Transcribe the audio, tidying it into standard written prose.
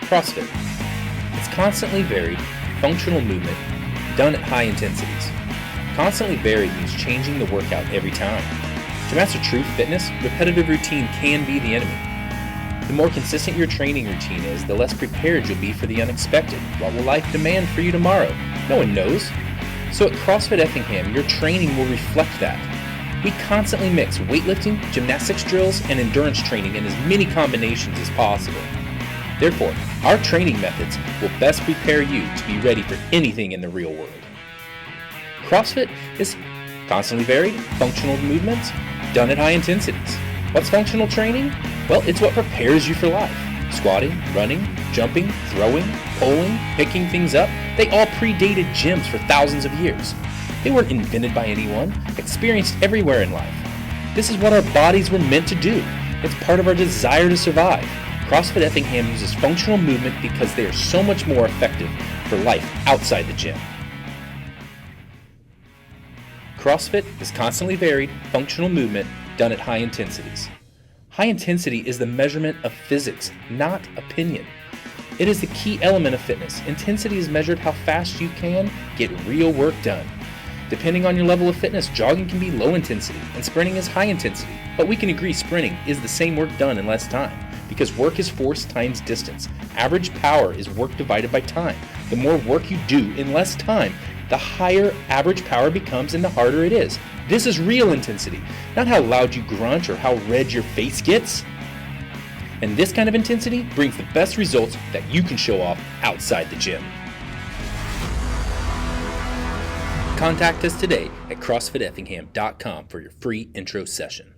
CrossFit. It's constantly varied, functional movement done at high intensities. Constantly varied means changing the workout every time. To master true fitness, repetitive routine can be the enemy. The more consistent your training routine is, the less prepared you'll be for the unexpected. What will life demand for you tomorrow? No one knows. So at CrossFit Effingham, your training will reflect that. We constantly mix weightlifting, gymnastics drills, and endurance training in as many combinations as possible. Therefore, our training methods will best prepare you to be ready for anything in the real world. CrossFit is constantly varied, functional movements done at high intensities. What's functional training? Well, it's what prepares you for life. Squatting, running, jumping, throwing, pulling, picking things up, they all predated gyms for thousands of years. They weren't invented by anyone, experienced everywhere in life. This is what our bodies were meant to do. It's part of our desire to survive. CrossFit Effingham uses functional movement because they are so much more effective for life outside the gym. CrossFit is constantly varied, functional movement done at high intensities. High intensity is the measurement of physics, not opinion. It is the key element of fitness. Intensity is measured how fast you can get real work done. Depending on your level of fitness, jogging can be low intensity and sprinting is high intensity. But we can agree sprinting is the same work done in less time because work is force times distance. Average power is work divided by time. The more work you do in less time, the higher average power becomes and the harder it is. This is real intensity, not how loud you grunt or how red your face gets. And this kind of intensity brings the best results that you can show off outside the gym. Contact us today at CrossFitEffingham.com for your free intro session.